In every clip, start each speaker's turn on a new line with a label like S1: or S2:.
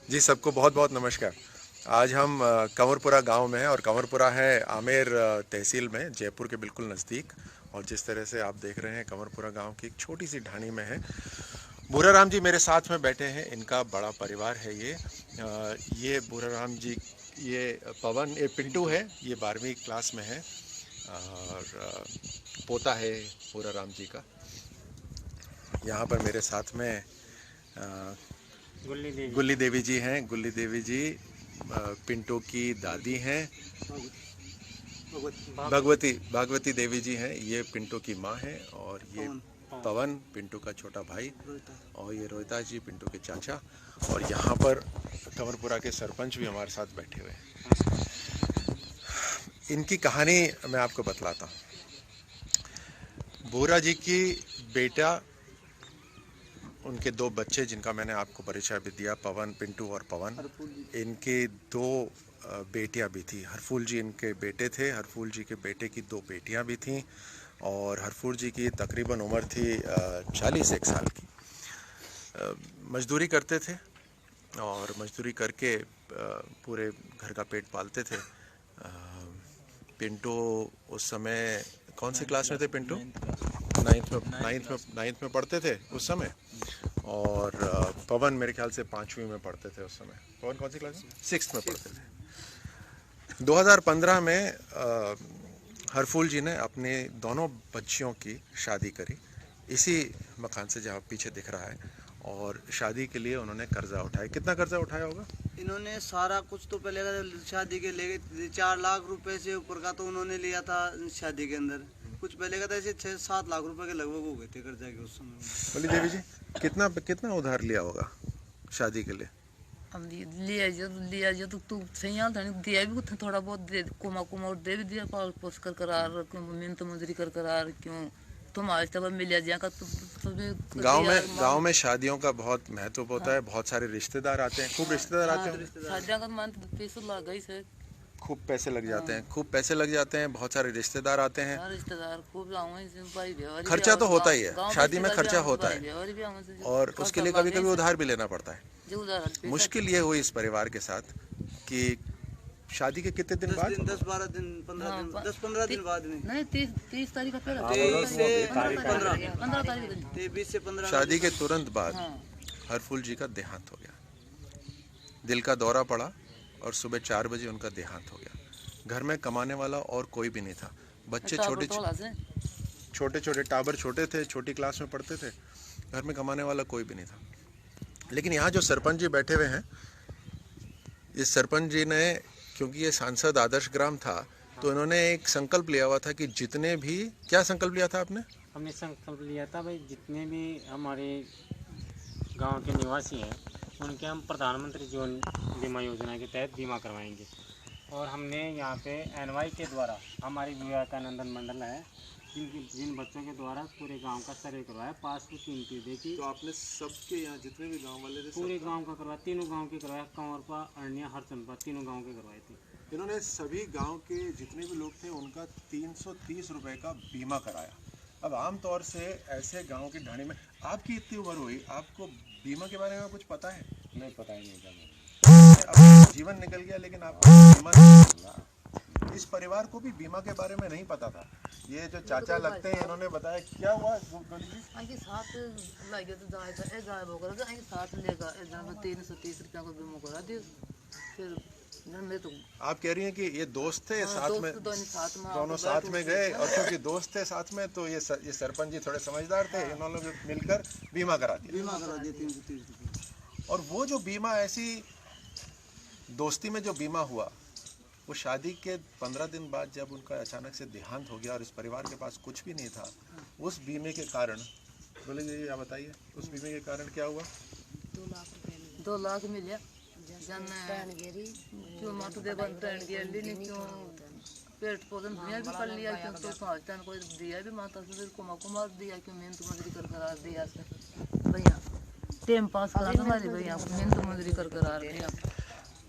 S1: जी, सबको बहुत बहुत नमस्कार। आज हम कंवरपुरा गांव में हैं और कंवरपुरा है आमेर तहसील में, जयपुर के बिल्कुल नज़दीक। और जिस तरह से आप देख रहे हैं कंवरपुरा गांव की एक छोटी सी ढाणी में है। भूरा राम जी मेरे साथ में बैठे हैं, इनका बड़ा परिवार है ये भूरा राम जी, ये पवन, ये पिंटू है, ये 12वीं क्लास में है और पोता है भूरा राम जी का। यहाँ पर मेरे साथ में गुल्ली देवी जी हैं। गुल्ली देवी जी पिंटू की दादी हैं। भागवती देवी जी हैं, ये पिंटू की माँ हैं। और ये पवन पिंटू का छोटा भाई, और ये रोहिता जी पिंटू के चाचा। और यहाँ पर कंवरपुरा के सरपंच भी हमारे साथ बैठे हुए हैं। इनकी कहानी मैं आपको बतलाता हूँ। भूरा जी की बेटा, उनके दो बच्चे जिनका मैंने आपको परिचय भी दिया, पवन, पिंटू और पवन। इनके दो बेटियां भी थी। हरफूल जी इनके बेटे थे। हरफूल जी के बेटे की दो बेटियां भी थीं और हरफूल जी की तकरीबन उम्र थी 40 साल की। मजदूरी करते थे और मजदूरी करके पूरे घर का पेट पालते थे। पिंटू उस समय कौन सी क्लास में थे? पिंटू नाइन्थ में पढ़ते थे उस समय। और पवन मेरे ख्याल से 5वीं में पढ़ते थे उस समय। पवन कौन सी क्लास में? 6th में पढ़ते थे। 2015 में हरफूल जी ने अपने दोनों बच्चियों की शादी करी, इसी मकान से जहाँ पीछे दिख रहा है। और शादी के लिए उन्होंने कर्जा उठाया। कितना कर्जा उठाया होगा?
S2: इन्होंने सारा कुछ तो पहले शादी के लेके 4 लाख रुपए से ऊपर का तो उन्होंने लिया था शादी के अंदर। कुछ पहले का था ऐसे 6-7 लाख रुपए के लगभग हो गए थे कर्जा के उस समय।
S1: बोली देवी जी, कितना उधार लिया होगा शादी के लिए?
S3: अब लिया जो तो तू सही हाल था, दिया भी कुछ थोड़ा बहुत दे, कुमा और दे भी दिया, पाल पोस कर करार, मेहनत मजदूरी कर करार, क्यों तुम आज तक मिल जाए का
S1: गांव में शादियों का बहुत महत्व होता है। बहुत सारे रिश्तेदार आते हैं, खूब रिश्तेदार आते हैं।
S3: शादियों का मान पैसे लग गई से
S1: खूब पैसे लग जाते हैं, खूब पैसे लग जाते हैं। बहुत सारे रिश्तेदार आते हैं।
S3: रिश्तेदार खूब
S1: खर्चा तो होता ही है, शादी में खर्चा होता है और उसके लिए कभी कभी उधार भी लेना पड़ता है। मुश्किल ये हुई इस परिवार के साथ कि शादी के कितने दिन बाद?
S2: 10-12 दिन, 15 दिन, 10-15 दिन बाद में।
S3: नहीं, 30 तारीख का
S2: 23 से 15
S1: शादी के तुरंत बाद हरफूल जी का देहांत हो गया। दिल का दौरा पड़ा और सुबह 4 बजे उनका देहांत हो गया। घर में कमाने वाला और कोई भी नहीं था। बच्चे छोटे टाबर छोटे थे, छोटी क्लास में पढ़ते थे। घर में कमाने वाला कोई भी नहीं था। लेकिन यहाँ जो सरपंच जी बैठे हुए हैं, इस सरपंच जी ने, क्योंकि ये सांसद आदर्श ग्राम था, तो इन्होंने एक संकल्प लिया हुआ था कि जितने भी, क्या संकल्प लिया था आपने?
S4: हमने संकल्प लिया था भाई, जितने भी हमारे गांव के निवासी हैं उनके हम प्रधानमंत्री जीवन बीमा योजना के तहत बीमा करवाएंगे। और हमने यहाँ पे एनवाई के द्वारा, हमारी विवेकानंदन मंडल है, जिन बच्चों के द्वारा पूरे गांव का सर्वे करवाया, पासबुक कीमती देखी।
S1: तो आपने सबके यहाँ जितने भी गांव वाले थे
S4: पूरे गांव का करवाया, तीनों गांव के करवाया, कंवरपा, अरनिया, हरचंदपा, तीनों गांव के करवाए थे।
S1: इन्होंने सभी गांव के जितने भी लोग थे उनका 330 रुपए का बीमा कराया। अब आमतौर से ऐसे गांव की ढाणी में, आपकी इतनी उम्र हुई, आपको बीमा के बारे में कुछ पता है?
S4: नहीं, पता ही नहीं था।
S1: अब जीवन निकल गया लेकिन आपको बीमा नहीं मिला। इस परिवार को भी बीमा के बारे में नहीं पता था। ये जो चाचा लगते हैं, इन्होंने बताया क्या हुआ?
S3: आगे साथ लगे तो गायब हो गया, आगे साथ लेगा 330 रुपया का बीमा करा दिया। फिर तो
S1: आप कह रही हैं कि ये दोस्त थे, साथ में दोनों साथ में गए, और क्योंकि दोस्त थे साथ में तो ये सरपंच जी थोड़े समझदार थे, इन्होंने मिलकर बीमा करा दिया।
S2: 330।
S1: और वो जो बीमा, ऐसी दोस्ती में जो बीमा हुआ, वो शादी के 15 दिन बाद जब उनका अचानक से देहांत हो गया और इस परिवार के पास कुछ भी नहीं था, उस बीमे के कारण, बोले जी आप बताइए, उस बीमे के कारण क्या हुआ?
S3: 2 लाख मिले। क्यों मातु दे बनता क्यों पेट पोषण दिया भी कर लिया, क्यों तो पहुँचता कोई दिया भी माता से कुमार दिया, क्यों मेहनत मजदूरी कर करा दिया से भैया, टाइम पास करा हमारी भैया, मेहनत मजदूरी कर करा दिया।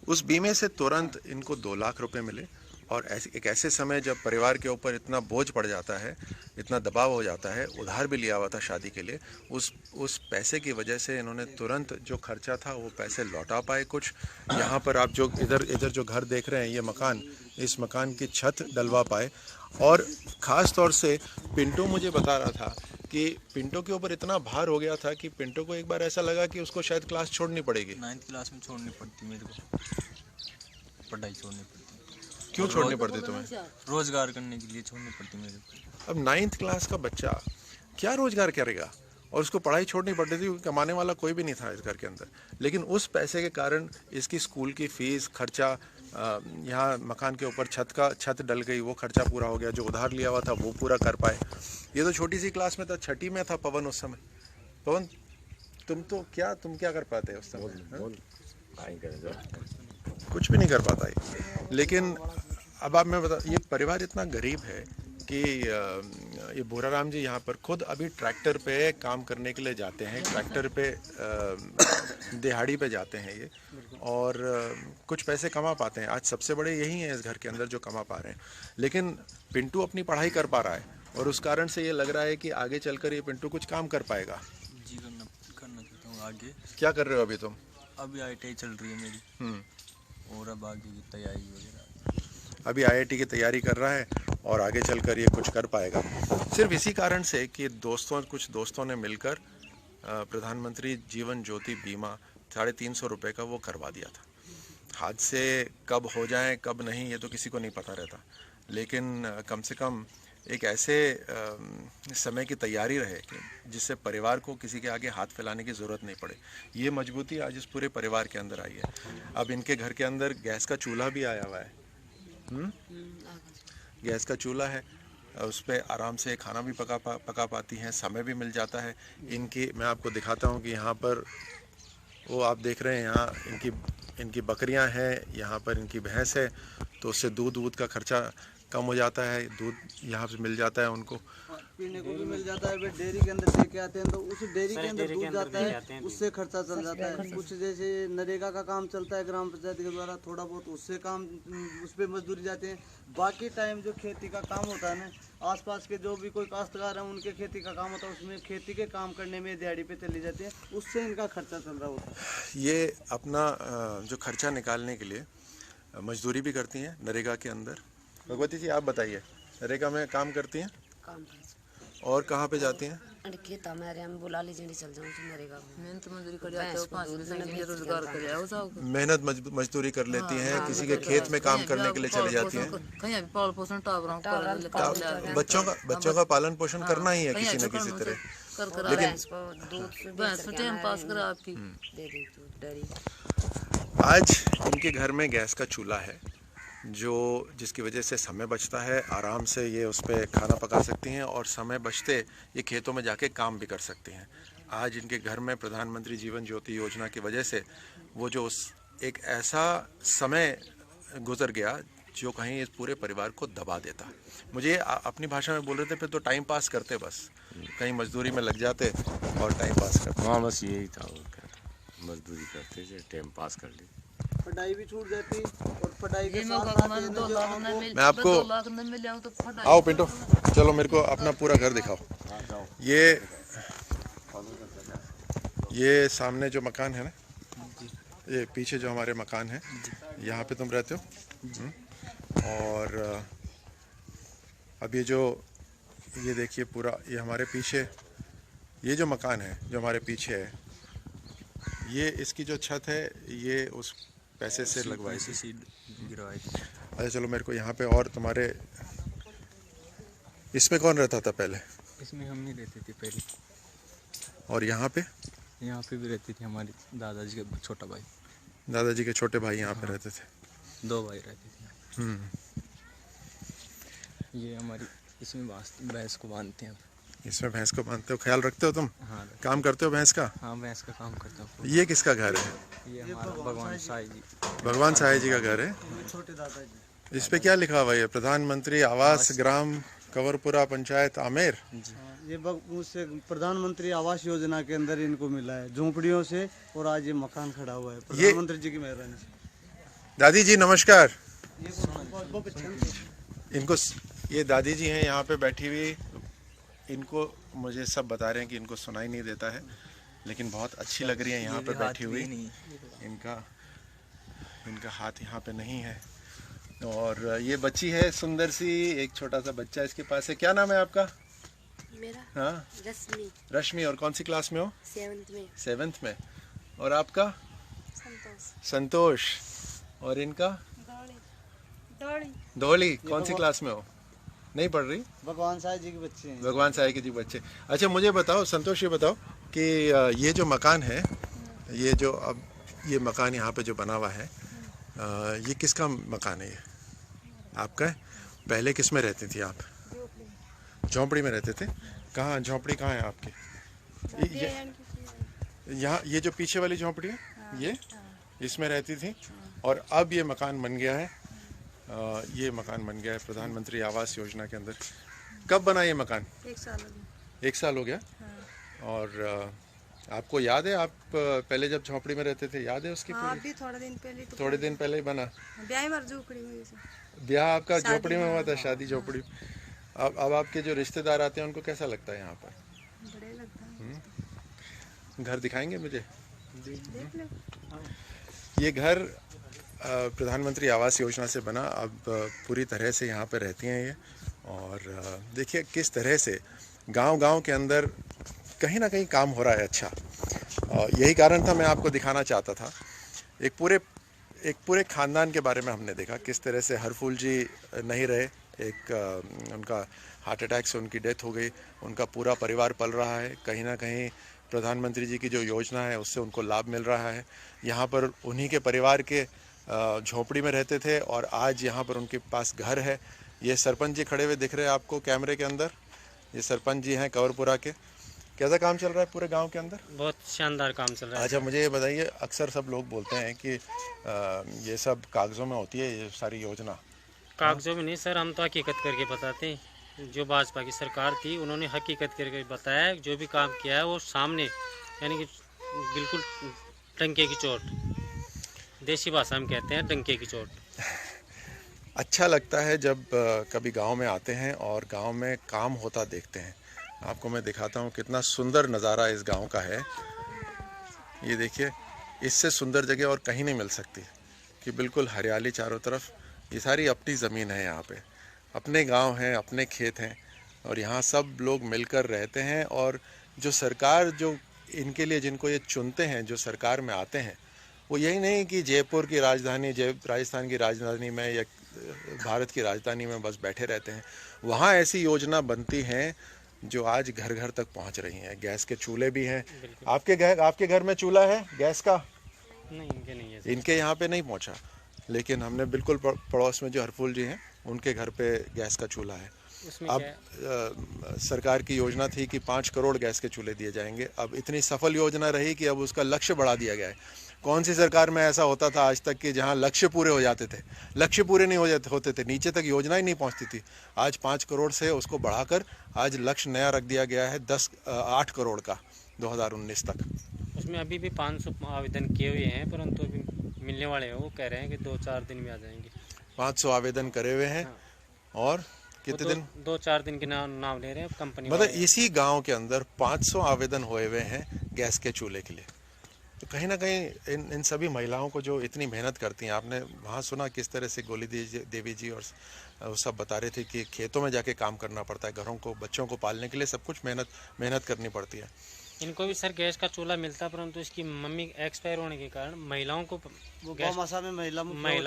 S1: उस बीमे से तुरंत इनको 2 लाख रुपए मिले और एक ऐसे समय जब परिवार के ऊपर इतना बोझ पड़ जाता है, इतना दबाव हो जाता है, उधार भी लिया हुआ था शादी के लिए, उस पैसे की वजह से इन्होंने तुरंत जो खर्चा था वो पैसे लौटा पाए कुछ। यहाँ पर आप जो इधर जो घर देख रहे हैं, ये मकान, इस मकान की छत डलवा पाए। और ख़ास तौर से पिंटू मुझे बता रहा था कि पिंटू के ऊपर इतना भार हो गया था कि पिंटू को एक बार ऐसा लगा कि उसको शायद क्लास छोड़नी पड़ेगी।
S5: 9th क्लास में छोड़नी पड़ती मेरे को, पढ़ाई छोड़नी पड़ती।
S1: क्यों छोड़नी पड़ती तुम्हें?
S5: रोजगार करने के लिए छोड़नी पड़ती मेरे को।
S1: अब 9th क्लास का बच्चा क्या रोजगार करेगा, और उसको पढ़ाई छोड़नी पड़ती थी क्योंकि कमाने वाला कोई भी नहीं था इस घर के अंदर। लेकिन उस पैसे के कारण इसकी स्कूल की फीस, खर्चा, यहाँ मकान के ऊपर छत डल गई, वो खर्चा पूरा हो गया, जो उधार लिया हुआ था वो पूरा कर पाए। ये तो छोटी सी क्लास में था, 6ठी में था पवन उस समय। पवन, तुम क्या कर पाते उस समय? कुछ भी नहीं कर पाता है। लेकिन अब आप मैं बता, ये परिवार इतना गरीब है कि ये बोराराम जी यहाँ पर खुद अभी ट्रैक्टर पे काम करने के लिए जाते हैं, ट्रैक्टर पे दिहाड़ी पे जाते हैं ये, और कुछ पैसे कमा पाते हैं। आज सबसे बड़े यही हैं इस घर के अंदर जो कमा पा रहे हैं। लेकिन पिंटू अपनी पढ़ाई कर पा रहा है, और उस कारण से ये लग रहा है कि आगे चलकर ये पिंटू कुछ काम कर पाएगा।
S5: जी करना चाहता हूँ आगे।
S1: क्या कर रहे हो अभी तुम?
S5: अभी ITI चल रही है मेरी, और अब आगे की तैयारी वगैरह।
S1: अभी IIT की तैयारी कर रहा है और आगे चलकर ये कुछ कर पाएगा, सिर्फ इसी कारण से कि कुछ दोस्तों ने मिलकर प्रधानमंत्री जीवन ज्योति बीमा 350 रुपये का वो करवा दिया था। हादसे कब हो जाएं कब नहीं ये तो किसी को नहीं पता रहता, लेकिन कम से कम एक ऐसे समय की तैयारी रहे कि जिससे परिवार को किसी के आगे हाथ फैलाने की ज़रूरत नहीं पड़े। ये मजबूती आज इस पूरे परिवार के अंदर आई है। अब इनके घर के अंदर गैस का चूल्हा भी आया हुआ है। गैस का चूल्हा है, उस पर आराम से खाना भी पका पाती हैं, समय भी मिल जाता है। मैं आपको दिखाता हूँ कि यहाँ पर वो आप देख रहे हैं, यहाँ इनकी बकरियाँ हैं, यहाँ पर इनकी भैंस है, तो उससे दूध का खर्चा कम हो जाता है, दूध यहाँ से मिल जाता है उनको,
S2: पीने को भी मिल जाता है। वे डेयरी के अंदर लेके आते हैं तो उस डेयरी के अंदर दूध जाता है, उससे खर्चा चल जाता है। कुछ जैसे नरेगा का काम चलता है ग्राम पंचायत के द्वारा, थोड़ा बहुत उससे काम, उस पर मजदूरी जाते हैं। बाकी टाइम जो खेती का काम होता है ना, आसपास के जो भी कोई काश्तकार हैं उनके खेती का काम होता है, उसमें खेती के काम करने में दिहाड़ी पे चली जाती है, उससे इनका खर्चा चल रहा होता है।
S1: ये अपना जो खर्चा निकालने के लिए मजदूरी भी करती हैं नरेगा के अंदर। भगवती जी आप बताइए, नरेगा में काम करती हैं?
S6: काम
S1: और कहाँ पे जाती हैं?
S6: खेत हमारे हम बुला लीजिए चल जाऊँ नरेगा में।
S3: मेहनत मजदूरी कर जाते हो, 5 रोजगार कर आओ साहब।
S1: मेहनत मजदूरी कर लेती हैं, किसी के खेत में काम करने के लिए चली जाती हैं।
S3: कहीं भी पालन पोषण
S1: बच्चों का पालन पोषण करना ही है किसी न किसी तरह। लेकिन
S3: टाइम पास कर आपकी
S6: दे दी डेयरी।
S1: आज इनके घर में गैस का चूल्हा है, जिसकी वजह से समय बचता है, आराम से ये उस पर खाना पका सकती हैं और समय बचते ये खेतों में जाके काम भी कर सकती हैं। आज इनके घर में प्रधानमंत्री जीवन ज्योति योजना की वजह से वो जो एक ऐसा समय गुजर गया जो कहीं इस पूरे परिवार को दबा देता। मुझे अपनी भाषा में बोल रहे थे, फिर तो टाइम पास करते, बस कहीं मजदूरी में लग जाते और टाइम पास करते।
S7: हाँ बस यही था, और क्या था, मजदूरी करते थे, टाइम पास कर ले।
S2: पढ़ाई भी छूट जाती और पढ़ाई के
S3: मैं
S1: आपको आओ पिंटू, चलो मेरे को अपना पूरा घर दिखाओ। ये सामने जो मकान है ना, ये पीछे जो हमारे मकान है, यहाँ पे तुम रहते हो। और अब ये देखिए पूरा, ये हमारे पीछे ये जो मकान है जो हमारे पीछे है, ये इसकी जो छत है ये उस पैसे से लगवाई थी,
S5: गिरवाई थी।
S1: अच्छा चलो मेरे को यहाँ पे, और तुम्हारे इसमें कौन रहता था पहले?
S5: इसमें हम नहीं रहते थे पहले।
S1: और यहाँ पे
S5: भी रहती थी हमारे दादाजी का छोटा भाई।
S1: दादाजी के छोटे भाई यहाँ पे रहते थे।
S5: 2 भाई रहते थे। ये हमारी इसमें भैंस को बांधते हैं।
S1: इसमें भैंस को बांधते हो, ख्याल रखते हो तुम?
S5: हाँ,
S1: काम करते हो भैंस का?
S5: हाँ भैंस का काम करता हूँ।
S1: ये किसका घर है?
S5: ये हमारा भगवान साई जी।
S1: भगवान साई जी का घर है।
S2: छोटे दादाजी।
S1: इस पे क्या लिखा हुआ है? प्रधानमंत्री आवास ग्राम कंवरपुरा पंचायत आमेर।
S2: ये मुझसे प्रधानमंत्री आवास योजना के अंदर इनको मिला है, झोंपड़ियों से, और आज ये मकान खड़ा हुआ है प्रधानमंत्री जी की मेहरबानी से।
S1: दादी जी नमस्कार। इनको ये दादी जी हैं यहाँ पे बैठी हुई, इनको मुझे सब बता रहे हैं कि इनको सुनाई नहीं देता है, लेकिन बहुत अच्छी लग रही है यहाँ पे बैठी हुई। इनका हाथ यहाँ पे नहीं है। और ये बच्ची है सुंदर सी, एक छोटा सा बच्चा इसके पास है। क्या नाम है आपका?
S6: मेरा
S1: हाँ,
S6: रश्मि।
S1: रश्मि। और कौन सी क्लास में हो?
S6: 7th में।
S1: 7th में। और आपका?
S6: संतोष।
S1: संतोष। और इनका? दोहली। कौन सी क्लास में हो? नहीं पढ़ रही?
S2: भगवान साई जी के बच्चे हैं।
S1: भगवान साई के जी बच्चे। अच्छा मुझे बताओ संतोष, ये बताओ कि ये जो मकान है, ये जो अब ये मकान यहाँ पे जो बना हुआ है, ये किसका मकान है? ये आपका है? पहले किस में रहती थी आप? झोंपड़ी में रहते थे। कहाँ झोंपड़ी कहाँ है आपकी? यहाँ ये जो पीछे वाली झोंपड़ी है, ये इसमें रहती थी। और अब ये मकान बन गया है, ये मकान बन गया है प्रधानमंत्री आवास योजना के अंदर। कब बना ये मकान?
S6: 1 साल हो गया।
S1: 1 साल हो गया। और आपको याद है आप पहले जब झोंपड़ी में रहते थे, याद है उसकी?
S6: अभी थोड़े दिन पहले तो
S1: थोड़े दिन पहले ही बना।
S6: ब्याह मर झोपड़ी में
S1: ब्याह आपका झोपड़ी में हुआ था, शादी झोपड़ी। अब आपके जो रिश्तेदार आते हैं उनको कैसा लगता है यहाँ पर?
S6: बड़े लगता है।
S1: घर दिखाएंगे मुझे? ये घर प्रधानमंत्री आवास योजना से बना, अब पूरी तरह से यहाँ पर रहती हैं ये। और देखिए किस तरह से गांव-गांव के अंदर कहीं ना कहीं काम हो रहा है अच्छा। यही कारण था मैं आपको दिखाना चाहता था। एक पूरे ख़ानदान के बारे में हमने देखा किस तरह से हरफूल जी नहीं रहे, एक उनका हार्ट अटैक से उनकी डेथ हो गई, उनका पूरा परिवार पल रहा है। कहीं ना कहीं प्रधानमंत्री जी की जो योजना है उससे उनको लाभ मिल रहा है। यहाँ पर उन्हीं के परिवार के झोंपड़ी में रहते थे और आज यहाँ पर उनके पास घर है। ये सरपंच जी खड़े हुए दिख रहे हैं आपको कैमरे के अंदर, ये सरपंच जी हैं कंवरपुरा के। कैसा काम चल रहा है पूरे गांव के अंदर?
S4: बहुत शानदार काम चल रहा है।
S1: अच्छा मुझे ये बताइए, अक्सर सब लोग बोलते हैं कि ये सब कागज़ों में होती है ये सारी योजना।
S4: कागजों में नहीं सर, हम तो हकीकत करके बताते हैं। जो भाजपा की सरकार थी उन्होंने हकीकत करके बताया, जो भी काम किया है वो सामने, यानी कि बिल्कुल डंके की चोट, देसी भाषा में कहते हैं डंके की चोट।
S1: अच्छा लगता है जब कभी गांव में आते हैं और गांव में काम होता देखते हैं। आपको मैं दिखाता हूं कितना सुंदर नज़ारा इस गांव का है। ये देखिए, इससे सुंदर जगह और कहीं नहीं मिल सकती कि बिल्कुल हरियाली चारों तरफ। ये सारी अपनी ज़मीन है, यहाँ पे अपने गांव हैं, अपने खेत हैं और यहाँ सब लोग मिलकर रहते हैं। और जो सरकार जो इनके लिए जिनको ये चुनते हैं, जो सरकार में आते हैं, वो यही नहीं कि जयपुर की राजधानी, राजस्थान की राजधानी में या भारत की राजधानी में बस बैठे रहते हैं। वहाँ ऐसी योजना बनती हैं जो आज घर घर तक पहुँच रही हैं। गैस के चूल्हे भी हैं। आपके घर में चूल्हा है गैस का?
S4: नहीं, इनके नहीं है।
S1: इनके यहाँ पे नहीं पहुँचा, लेकिन हमने बिल्कुल पड़ोस में जो हरफूल जी हैं उनके घर पे गैस का चूल्हा है। अब सरकार की योजना थी कि 5 करोड़ गैस के चूल्हे दिए जाएंगे। अब इतनी सफल योजना रही कि अब उसका लक्ष्य बढ़ा दिया गया है। कौन सी सरकार में ऐसा होता था आज तक कि जहां लक्ष्य पूरे हो जाते थे? लक्ष्य पूरे नहीं होते थे, नीचे तक योजना ही नहीं पहुंचती थी। आज 5 करोड़ से उसको बढ़ाकर आज लक्ष्य नया रख दिया गया है 8 करोड़ का 2019 तक।
S4: उसमें अभी भी 500 आवेदन किए हुए हैं, परंतु अभी मिलने वाले हैं। वो कह रहे हैं कि 2-4 दिन में आ जाएंगे।
S1: 500 आवेदन करे हुए हैं। हाँ। और कितने दिन?
S4: 2-4 दिन के नाम ले रहे हैं कंपनी।
S1: मतलब इसी गांव के अंदर 500 आवेदन हुए हुए हैं गैस के चूल्हे के लिए। तो कहीं ना कहीं इन सभी महिलाओं को जो इतनी मेहनत करती हैं, आपने वहाँ सुना किस तरह से गोली देवी जी और सब बता रहे थे कि खेतों में जाके काम करना पड़ता है, घरों को, बच्चों को पालने के लिए सब कुछ मेहनत करनी पड़ती है।
S4: इनको भी सर गैस का चूल्हा मिलता है, परंतु इसकी मम्मी एक्सपायर होने के कारण महिलाओं को
S2: महिला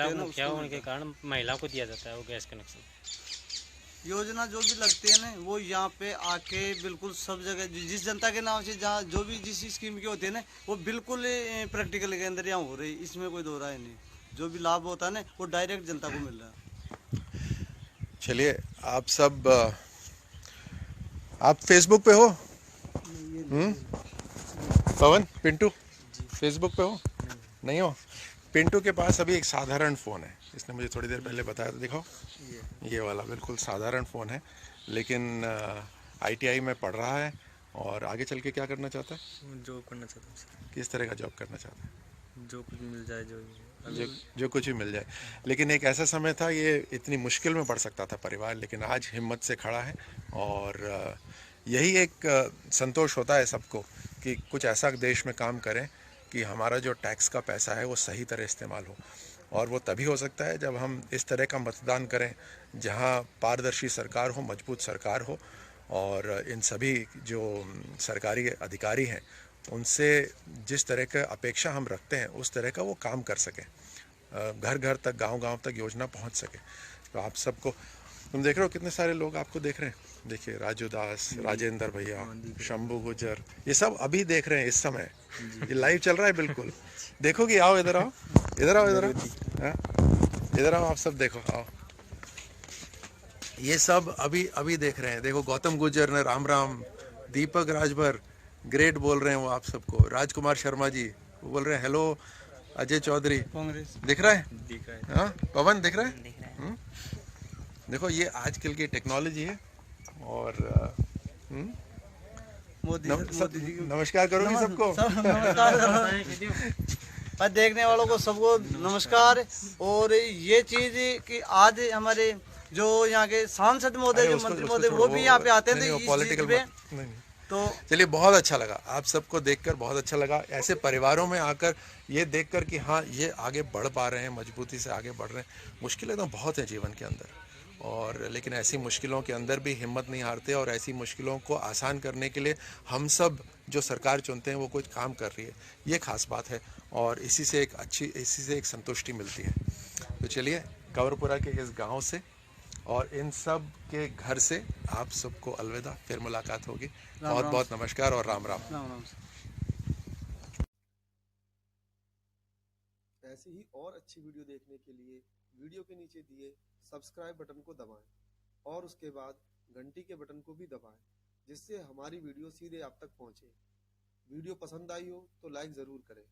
S4: मुखिया होने के कारण महिला को दिया जाता है वो गैस कनेक्शन।
S2: योजना जो भी लगती है ना, वो यहाँ पे आके बिल्कुल सब जगह जिस जनता के नाम से जहाँ जो भी जिस स्कीम की होती है ना, वो बिल्कुल प्रैक्टिकल के अंदर यहाँ हो रही। इसमें कोई दो राय नहीं। जो भी लाभ होता है ना, वो डायरेक्ट जनता को मिल रहा है।
S1: चलिए, आप सब आप फेसबुक पे हो? पवन, पिंटू फेसबुक पे हो? नहीं हो? पिंटू के पास अभी एक साधारण फ़ोन है, इसने मुझे थोड़ी देर पहले बताया था। देखो, ये वाला बिल्कुल साधारण फ़ोन है, लेकिन ITI में पढ़ रहा है और आगे चल के क्या करना चाहता है?
S5: जॉब करना चाहता हूँ।
S1: किस तरह का जॉब करना चाहता है?
S5: जो कुछ मिल जाए, जो
S1: जो कुछ भी मिल जाए। लेकिन एक ऐसा समय था, ये इतनी मुश्किल में पड़ सकता था परिवार, लेकिन आज हिम्मत से खड़ा है। और यही एक संतोष होता है सबको कि कुछ ऐसा देश में काम करें कि हमारा जो टैक्स का पैसा है वो सही तरह इस्तेमाल हो। और वो तभी हो सकता है जब हम इस तरह का मतदान करें जहां पारदर्शी सरकार हो, मजबूत सरकार हो, और इन सभी जो सरकारी अधिकारी हैं उनसे जिस तरह का अपेक्षा हम रखते हैं उस तरह का वो काम कर सकें, घर घर तक, गांव गांव तक योजना पहुंच सके। तो आप सबको, तुम देख रहे हो कितने सारे लोग आपको देख रहे हैं, देखिए राजू दास, राजेंद्र भैया, शंभू गुजर, ये सब अभी देख रहे हैं इस समय, ये लाइव चल रहा है बिल्कुल। देखोगे, आओ इधर आओ, इधर आओ, इधर आओ, हाँ? इधर आओ, आप सब देखो, आओ। ये सब अभी अभी देख रहे हैं। देखो गौतम गुजर ने राम राम, दीपक राजभर ग्रेट बोल रहे हैं वो आप सबको, राजकुमार शर्मा जी वो बोल रहे हैं हेलो, अजय चौधरी
S2: कांग्रेस
S1: दिख रहा है,
S5: दिख रहा है।
S1: हाँ पवन दिख रहा है, देखो ये आजकल की टेक्नोलॉजी है। और
S2: मोदी जी को
S1: नमस्कार करोगे सबको।
S2: और देखने वालों को सबको नमस्कार। और ये चीज कि आज हमारे जो यहाँ के सांसद महोदय, जो मंत्री महोदय, वो भी यहाँ पे आते हैं, तो इस चीज पे तो
S1: चलिए, बहुत अच्छा लगा आप सबको देखकर, बहुत अच्छा लगा ऐसे परिवारों में आकर ये देखकर कि हाँ ये आगे बढ़ पा रहे हैं, मजबूती से आगे बढ़ रहे हैं। मुश्किलें तो बहुत हैं जीवन के अंदर, और लेकिन ऐसी मुश्किलों के अंदर भी हिम्मत नहीं हारते, और ऐसी मुश्किलों को आसान करने के लिए हम सब जो सरकार चुनते हैं वो कुछ काम कर रही है, ये खास बात है। और इसी से एक संतुष्टि मिलती है। तो चलिए, कंवरपुरा के इस गाँव से और इन सब के घर से आप सबको अलविदा, फिर मुलाकात होगी। बहुत बहुत नमस्कार और राम राम।
S8: ऐसी ही और अच्छी वीडियो देखने के लिए वीडियो के नीचे दिए सब्सक्राइब बटन को दबाएं और उसके बाद घंटी के बटन को भी दबाएं, जिससे हमारी वीडियो सीधे आप तक पहुंचे। वीडियो पसंद आई हो तो लाइक ज़रूर करें।